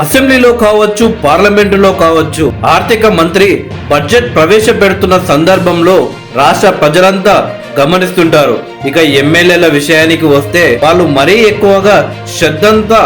అసెంబ్లీలో కావచ్చు, పార్లమెంటులో కావచ్చు, ఆర్థిక మంత్రి బడ్జెట్ ప్రవేశపెడుతున్న సందర్భంలో రాష్ట్ర ప్రజలంతా గమనిస్తుంటారు. ఇక ఎమ్మెల్యేల విషయానికి వస్తే వాళ్ళు మరీ ఎక్కువగా శ్రద్ధంతా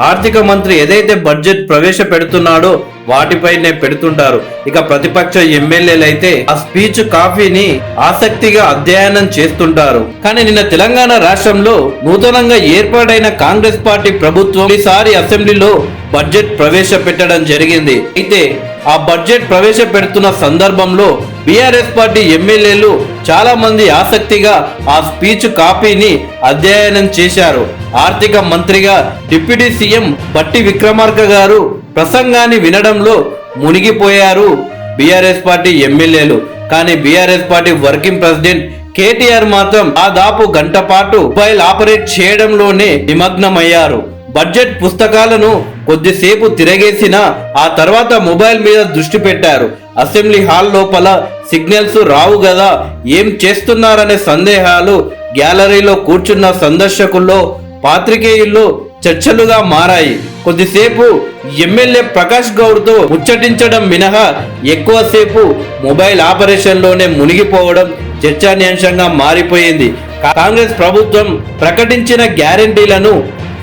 ఆర్థిక మంత్రి ఏదైతే బడ్జెట్ ప్రవేశపెడుతున్నాడో వాటిపైనే పెడుతుంటారు. ఇక ప్రతిపక్ష ఎమ్మెల్యేలు అయితే ఆ స్పీచ్ కాపీని ఆసక్తిగా అధ్యయనం చేస్తుంటారు. కానీ నిన్న తెలంగాణ రాష్ట్రంలో నూతనంగా ఏర్పాటైన కాంగ్రెస్ పార్టీ ప్రభుత్వం ఈసారి అసెంబ్లీలో బడ్జెట్ ప్రవేశపెట్టడం జరిగింది. అయితే ఆ బడ్జెట్ ప్రవేశపెడుతున్న సందర్భంలో బీఆర్ఎస్ పార్టీ ఎమ్మెల్యేలు చాలా మంది ఆసక్తిగా ఆ స్పీచ్ కాపీని అధ్యయనం చేశారు. ఆర్థిక మంత్రిగా డిప్యూటీ సీఎం బట్టి విక్రమార్క గారు ప్రసంగాన్ని వినడంలో మునిగిపోయారు బీఆర్ఎస్ పార్టీ ఎమ్మెల్యేలు. కానీ BRS party working president KTR మాత్రం దాదాపు గంట పాటు మొబైల్ ఆపరేట్ చేయడంలోనే నిమగ్నమయ్యారు. బడ్జెట్ పుస్తకాలను కొద్దిసేపు తిరగేసిన ఆ తర్వాత మొబైల్ మీద దృష్టి పెట్టారు. అసెంబ్లీ హాల్ లోపల సిగ్నల్స్ రావు కదా, ఏం చేస్తున్నారనే సందేహాలు గ్యాలరీలో కూర్చున్న సందర్శకుల్లో, పాత్రికేయుల్లో చర్చలుగా మారాయి. కొద్దిసేపు ఎమ్మెల్యే ప్రకాష్ గౌడ్ తో ముచ్చటించడం మినహా ఎక్కువసేపు మొబైల్ ఆపరేషన్ లోనే మునిగిపోవడం చర్చనీయాంశంగా మారిపోయింది. కాంగ్రెస్ ప్రభుత్వం ప్రకటించిన గ్యారంటీలను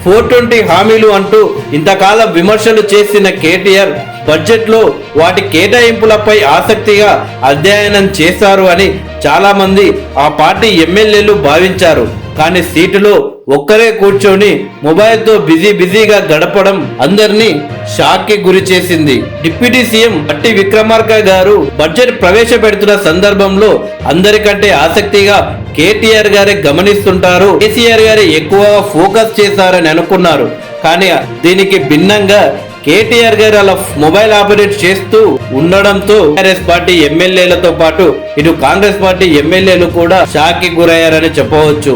420 హామీలు అంటూ ఇంతకాలం విమర్శలు చేసిన కేటీఆర్ బడ్జెట్ లో వాటి కేటాయింపులపై ఆసక్తిగా అధ్యయనం చేశారు అని చాలా మంది ఆ పార్టీ ఎమ్మెల్యేలు భావించారు. కానీ సీటులో ఒక్కరే కూర్చొని మొబైల్ తో బిజీగా గడపడం అందరినీ షాక్ కి గురి చేసింది. డిప్యూటీ సీఎం బట్టి విక్రమార్క గారు బడ్జెట్ ప్రవేశపెడుతున్న సందర్భంలో అందరికంటే ఆసక్తిగా కేటీఆర్ గారే గమనిస్తుంటారు, కేసీఆర్ గారే ఎక్కువ ఫోకస్ చేశారని అనుకున్నారు. కానీ దీనికి భిన్నంగా కేటీఆర్ గారు అలా మొబైల్ ఆపరేట్ చేస్తూ ఉండడంతో టీఆర్ఎస్ పార్టీ ఎమ్మెల్యేలతో పాటు ఇటు కాంగ్రెస్ పార్టీ ఎమ్మెల్యేలు కూడా షాక్ కి గురయ్యారని చెప్పవచ్చు.